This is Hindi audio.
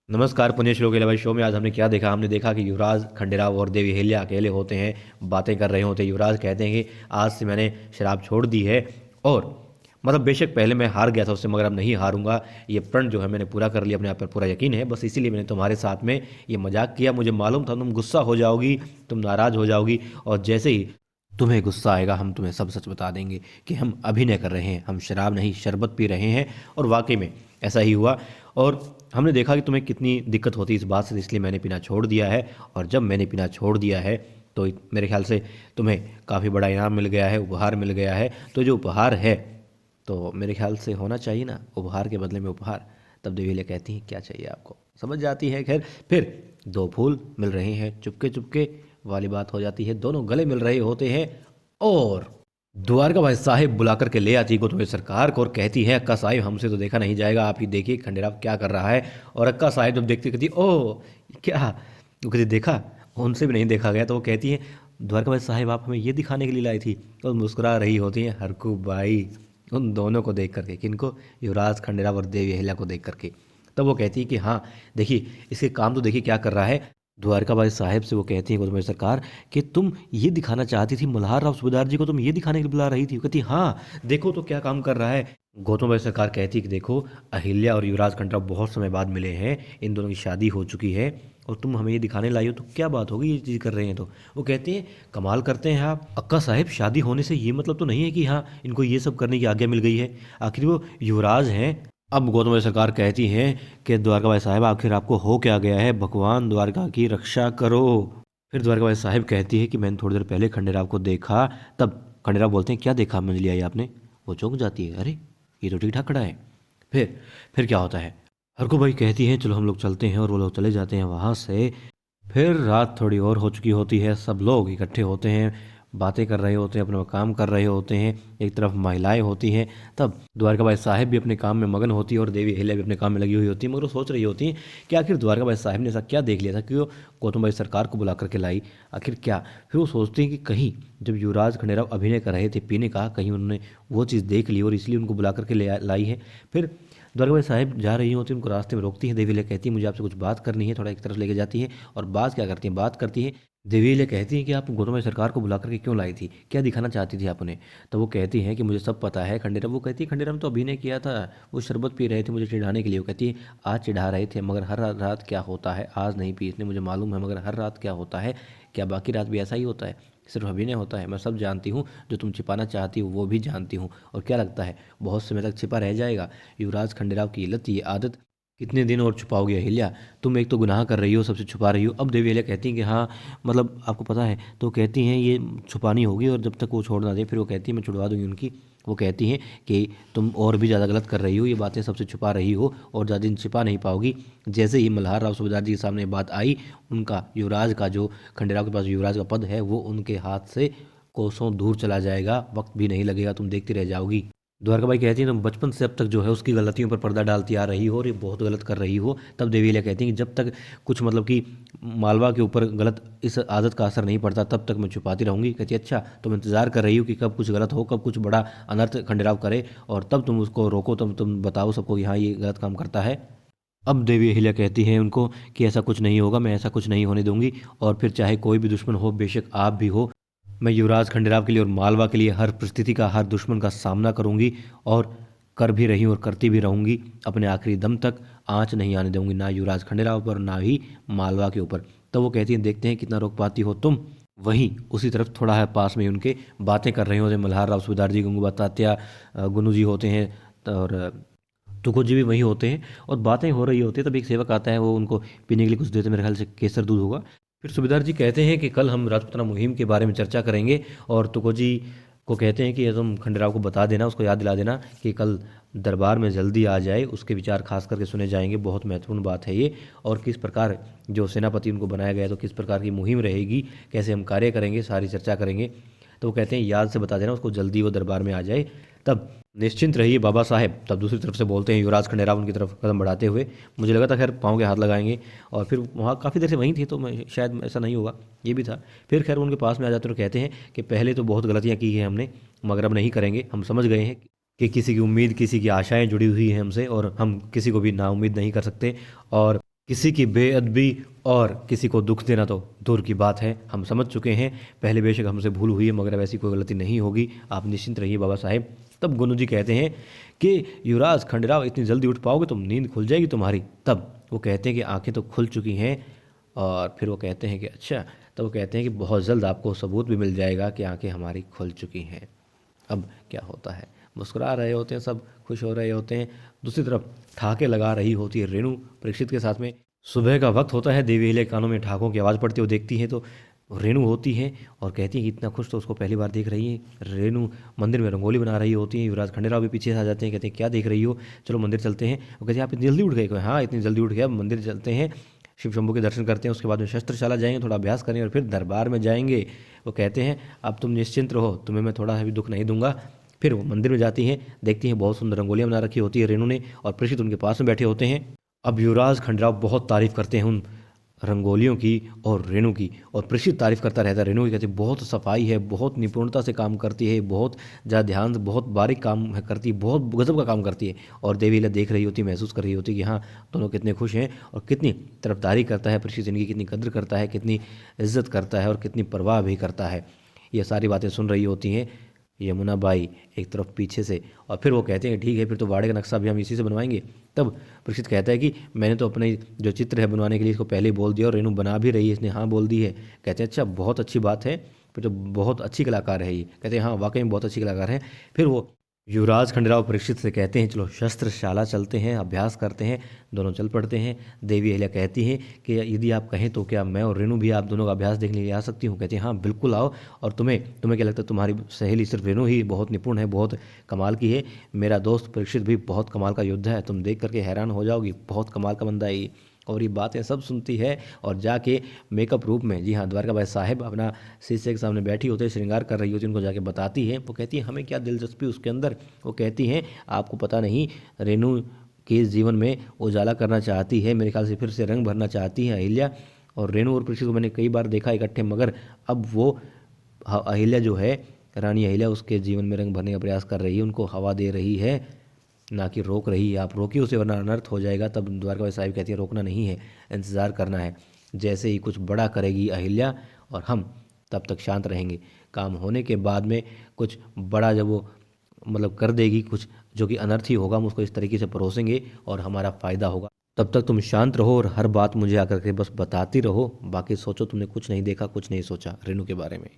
नमस्कार पुण्य श्लोक भाई शो में आज हमने क्या देखा। हमने देखा कि युवराज खंडेराव और देवी अहिल्या अकेले होते हैं, बातें कर रहे होते हैं। युवराज कहते हैं कि आज से मैंने शराब छोड़ दी है और मतलब बेशक पहले मैं हार गया था उससे, मगर अब नहीं हारूंगा। ये प्रण जो है मैंने पूरा कर लिया, अपने आप पर पूरा यकीन है। बस इसीलिए मैंने तुम्हारे साथ में ये मजाक किया। मुझे मालूम था तुम गुस्सा हो जाओगी, तुम नाराज हो जाओगी, और जैसे ही तुम्हें गुस्सा आएगा हम तुम्हें सब सच बता देंगे कि हम अभिनय कर रहे हैं, हम शराब नहीं शरबत पी रहे हैं। और वाकई में ऐसा ही हुआ। और हमने देखा कि तुम्हें कितनी दिक्कत होती है इस बात से, इसलिए मैंने पीना छोड़ दिया है। और जब मैंने पीना छोड़ दिया है तो मेरे ख्याल से तुम्हें काफ़ी बड़ा इनाम मिल गया है, उपहार मिल गया है। तो जो उपहार है तो मेरे ख्याल से होना चाहिए ना, उपहार के बदले में उपहार। तब देवीले कहती हैं क्या चाहिए आपको, समझ जाती है। खैर फिर दो फूल मिल रहे हैं, चुपके चुपके वाली बात हो जाती है, दोनों गले मिल रहे होते हैं। और द्वारका भाई साहिब बुला करके ले आती गौतम सरकार को और कहती है अक्का साहिब हमसे तो देखा नहीं जाएगा, आप ही देखिए खंडेराव क्या कर रहा है। और अक्का साहिब जब देखती कहती ओह क्या, वो कहती देखा, उनसे भी नहीं देखा गया। तो वो कहती है द्वारका भाई साहिब आप हमें ये दिखाने के लिए लाई थी। तो मुस्कुरा रही होती हैं हरकू बाई उन दोनों को देख करके, किनको, युवराज खंडेराव और देवी अहिल्या को देख करके। तब वो कहती है कि हाँ देखिए इसके काम तो देखिए क्या कर रहा है। द्वारकाबाई साहिब से वो कहती है गौतम सरकार कि तुम ये दिखाना चाहती थी मल्हार राव सूबेदार जी को, तुम ये दिखाने के लिए बुला रही थी। वो कहती हाँ देखो तो क्या काम कर रहा है। गौतम भाई सरकार कहती है कि देखो अहिल्या और युवराज खंडेराव बहुत समय बाद मिले हैं, इन दोनों की शादी हो चुकी है और तुम हमें ये दिखाने लाई हो तो क्या बात होगी, ये चीज़ कर रहे हैं। तो वो कहते हैं कमाल करते हैं आप अक्का साहिब, शादी होने से ये मतलब तो नहीं है कि हाँ इनको ये सब करने की आज्ञा मिल गई है, आखिर वो युवराज हैं। अब गौतम भाई सरकार कहती हैं कि द्वारका भाई साहब आखिर आपको हो क्या गया है, भगवान द्वारका की रक्षा करो। फिर द्वारका भाई साहब कहती है कि मैंने थोड़ी देर पहले खंडेराव को देखा। तब खंडेराव बोलते हैं क्या देखा मंजली आई आपने। वो चौंक जाती है, अरे ये तो ठीक ठाक खड़ा है। फिर क्या होता है, हरको भाई कहती है चलो हम लोग चलते हैं, और वो लोग चले जाते हैं वहाँ से। फिर रात थोड़ी और हो चुकी होती है, सब लोग इकट्ठे होते हैं, बातें कर रहे होते हैं, अपना काम कर रहे होते हैं। एक तरफ महिलाएं होती हैं, तब द्वारकाबाई साहिब भी अपने काम में मगन होती है और देवी अहिल्या भी अपने काम में लगी हुई होती है। मगर वो सोच रही होती हैं कि आखिर द्वारकाबाई साहिब ने ऐसा क्या देख लिया था कि वो गौतम भाई सरकार को बुला करके लाई, आखिर क्या। फिर वो सोचती हैं कि कहीं जब युवराज खंडेराव अभिनय कर रहे थे पीने का, कहीं उन्होंने वो चीज़ देख ली और इसलिए उनको बुला करके लाई है। फिर द्वारकाबाई साहिब जा रही होती है, उनको रास्ते में रोकती है। देवी अहिल्या कहती है मुझे आपसे कुछ बात करनी है, थोड़ा एक तरफ लेके जाती है और बात क्या करती है, बात करती है। देवी अहिल्या कहती है कि आप गौतम भाई सरकार को बुला करके क्यों लाई थी, क्या दिखाना चाहती थी आप उन्हें। तो वो कहती है कि मुझे सब पता है खंडेराव। वो कहती है खंडेराव ने तो अभिनय किया था, वो शरबत पी रहे थे मुझे चिढ़ाने के लिए। वो कहती है आज चिढ़ा रहे थे मगर हर रात क्या होता है, आज नहीं पी इतने मुझे मालूम है, मगर हर रात क्या होता है, क्या बाकी रात भी ऐसा ही होता है, सिर्फ अभिनय होता है। मैं सब जानती हूँ, जो तुम छिपाना चाहती हो वो भी जानती हूँ। और क्या लगता है बहुत समय तक छिपा रह जाएगा। युवराज खंडेराव की लत, ये आदत कितने दिन और छुपाओगे अहिल्या, तुम एक तो गुनाह कर रही हो, सबसे छुपा रही हो। अब देवी अहिल्या कहती हैं कि हाँ मतलब आपको पता है। तो कहती हैं ये छुपानी होगी और जब तक वो छोड़ ना दे। फिर वो कहती है मैं छुड़वा दूंगी उनकी। वो कहती हैं कि तुम और भी ज़्यादा गलत कर रही हो, ये बातें सबसे छुपा रही हो और ज़्यादा दिन छिपा नहीं पाओगी। जैसे ही मल्हार राव सूबेदार जी के सामने बात आई, उनका युवराज का जो खंडेराव के पास युवराज का पद है वो उनके हाथ से कोसों दूर चला जाएगा, वक्त भी नहीं लगेगा, तुम देखती रह जाओगी। द्वारकाबाई कहती है तुम बचपन से अब तक जो है उसकी गलतियों पर पर्दा डालती आ रही हो और ये बहुत गलत कर रही हो। तब देवी अहिल्या कहती हैं कि जब तक कुछ मतलब कि मालवा के ऊपर गलत इस आदत का असर नहीं पड़ता तब तक मैं छुपाती रहूंगी। कहती है अच्छा तुम इंतजार कर रही हो कि कब कुछ गलत हो, कब कुछ बड़ा अनर्थ खंडेराव करे और तब तुम उसको रोको, तब तुम बताओ सबको कि हाँ ये गलत काम करता है। अब देवी अहिल्या कहती हैं उनको कि ऐसा कुछ नहीं होगा, मैं ऐसा कुछ नहीं होने दूंगी। और फिर चाहे कोई भी दुश्मन हो, बेशक आप भी हो, मैं युवराज खंडेराव के लिए और मालवा के लिए हर परिस्थिति का, हर दुश्मन का सामना करूंगी और कर भी रही हूँ और करती भी रहूंगी। अपने आखिरी दम तक आंच नहीं आने दूंगी, ना युवराज खंडेराव पर ना ही मालवा के ऊपर। तो वो कहती हैं देखते हैं कितना रोक पाती हो तुम। वहीं उसी तरफ थोड़ा है पास में उनके बातें कर रहे होते मल्हार राव सूबेदार जी, गंगूबा तात्या, गुनू जी होते हैं और तुको जी भी वहीं होते हैं। और बातें हो रही होती है तब एक सेवक आता है, वो उनको पीने के लिए कुछ देते हैं, मेरे ख्याल से केसर दूध होगा। फिर सूबेदार जी कहते हैं कि कल हम राजपूताना मुहिम के बारे में चर्चा करेंगे। और तुको जी को कहते हैं कि ये तुम खंडेराव को बता देना, उसको याद दिला देना कि कल दरबार में जल्दी आ जाए, उसके विचार खास करके सुने जाएंगे, बहुत महत्वपूर्ण बात है ये। और किस प्रकार जो सेनापति उनको बनाया गया है तो किस प्रकार की मुहिम रहेगी, कैसे हम कार्य करेंगे, सारी चर्चा करेंगे। तो वो कहते हैं याद से बता देना उसको, जल्दी वो दरबार में आ जाए। तब निश्चिंत रहिए बाबा साहेब। तब दूसरी तरफ से बोलते हैं युवराज खंडेराव उनकी तरफ कदम बढ़ाते हुए। मुझे लगा था खैर पाँव के हाथ लगाएंगे, और फिर वहाँ काफ़ी देर से वहीं थे तो मैं शायद ऐसा नहीं होगा, ये भी था। फिर खैर उनके पास में आ जाते और कहते हैं कि पहले तो बहुत गलतियाँ की हैं हमने, मगर अब नहीं करेंगे। हम समझ गए हैं कि किसी की उम्मीद, किसी की आशाएं जुड़ी हुई हैं हमसे और हम किसी को भी नाउम्मीद नहीं कर सकते। और किसी की बेअदबी और किसी को दुख देना तो दूर की बात है, हम समझ चुके हैं। पहले बेशक हमसे भूल हुई है, मगर अब ऐसी कोई गलती नहीं होगी, आप निश्चिंत रहिए बाबा साहेब। तब गोनू जी कहते हैं कि युवराज खंडेराव, इतनी जल्दी उठ पाओगे तुम, नींद खुल जाएगी तुम्हारी? तब वो कहते हैं कि आंखें तो खुल चुकी हैं। और फिर वो कहते हैं कि अच्छा, तब वो कहते हैं कि बहुत जल्द आपको सबूत भी मिल जाएगा कि आंखें हमारी खुल चुकी हैं। अब क्या होता है, मुस्कुरा रहे होते हैं सब, खुश हो रहे होते हैं। दूसरी तरफ ठाके लगा रही होती है रेणु परीक्षित के साथ में। सुबह का वक्त होता है, देवी हिले कानों में ठाकों की आवाज़ पड़ती है, वो देखती है तो रेणु होती है और कहती है कि इतना खुश तो उसको पहली बार देख रही है। रेणु मंदिर में रंगोली बना रही होती है, युवराज खंडेराव भी पीछे से आ जाते हैं, कहते हैं क्या देख रही हो, चलो मंदिर चलते हैं। वो कहते हैं आप इतनी जल्दी उठ गए? हाँ इतनी जल्दी उठ गया, अब मंदिर चलते हैं, शिव शंभू के दर्शन करते हैं, उसके बाद में शस्त्रशाला जाएंगे, थोड़ा अभ्यास करेंगे और फिर दरबार में जाएंगे। वो कहते हैं अब तुम निश्चिंत रहो, तुम्हें मैं थोड़ा भी दुख नहीं दूंगा। फिर वो मंदिर में जाती हैं, देखती हैं बहुत सुंदर रंगोलियाँ बना रखी होती है रेणु ने, और परीक्षित उनके पास में बैठे होते हैं। अब युवराज खंडेराव बहुत तारीफ करते हैं उन रंगोलियों की और रेणु की, और परीक्षित तारीफ करता रहता है रेणु की, कहते बहुत सफाई है, बहुत निपुणता से काम करती है, बहुत ज़्यादा ध्यान से, बहुत बारीक काम करती है, बहुत गजब का काम करती है। और देवी ला देख रही होती, महसूस कर रही होती कि हाँ दोनों कितने खुश हैं, और कितनी तरफदारी करता है परीक्षित, इनकी कितनी कद्र करता है, कितनी इज्जत करता है और कितनी परवाह भी करता है। ये सारी बातें सुन रही होती हैं यमुना बाई एक तरफ पीछे से। और फिर वो कहते हैं ठीक है, फिर तो वाड़े का नक्शा भी हम इसी से बनवाएंगे। तब परीक्षित कहता है कि मैंने तो अपने जो चित्र है बनवाने के लिए इसको पहले ही बोल दिया, और रेणु बना भी रही है, इसने हाँ बोल दी है। कहते हैं अच्छा बहुत अच्छी बात है, फिर तो बहुत अच्छी कलाकार है ये। कहते हैं हाँ वाकई में बहुत अच्छी कलाकार है। फिर वो युवराज खंडेराव परीक्षित से कहते हैं चलो शस्त्रशाला चलते हैं, अभ्यास करते हैं। दोनों चल पड़ते हैं। देवी अहिल्या कहती हैं कि यदि आप कहें तो क्या मैं और रेणु भी आप दोनों का अभ्यास देखने के लिए आ सकती हूँ? कहती हैं हाँ बिल्कुल आओ। और तुम्हें तुम्हें क्या लगता है, तुम्हारी सहेली सिर्फ रेणु ही बहुत निपुण है, बहुत कमाल की है? मेरा दोस्त परीक्षित भी बहुत कमाल का योद्धा है, तुम देख करके हैरान हो जाओगी, बहुत कमाल का बंदा है ये। और ये बातें सब सुनती है और जाके मेकअप रूप में, जी हाँ द्वारकाबाई साहिब अपना शीशे के सामने बैठी होती है, श्रृंगार कर रही होती है, उनको जाके बताती है। वो कहती है हमें क्या दिलचस्पी उसके अंदर? वो कहती हैं आपको पता नहीं, रेणु के जीवन में उजाला करना चाहती है, मेरे ख्याल से फिर से रंग भरना चाहती है अहिल्या। और रेणु और परीक्षित को मैंने कई बार देखा इकट्ठे, मगर अब वो अहिल्या जो है, रानी अहिल्या, उसके जीवन में रंग भरने का प्रयास कर रही है, उनको हवा दे रही है, ना कि रोक रही है। आप रोकिए उसे वरना अनर्थ हो जाएगा। तब द्वारकाबाई साहिब कहती है रोकना नहीं है, इंतज़ार करना है, जैसे ही कुछ बड़ा करेगी अहिल्या और हम तब तक शांत रहेंगे। काम होने के बाद में कुछ बड़ा जब वो मतलब कर देगी, कुछ जो कि अनर्थ ही होगा, हम उसको इस तरीके से परोसेंगे और हमारा फ़ायदा होगा। तब तक तुम शांत रहो और हर बात मुझे आकर के बस बताती रहो, बाकी सोचो तुमने कुछ नहीं देखा, कुछ नहीं सोचा रेणु के बारे में।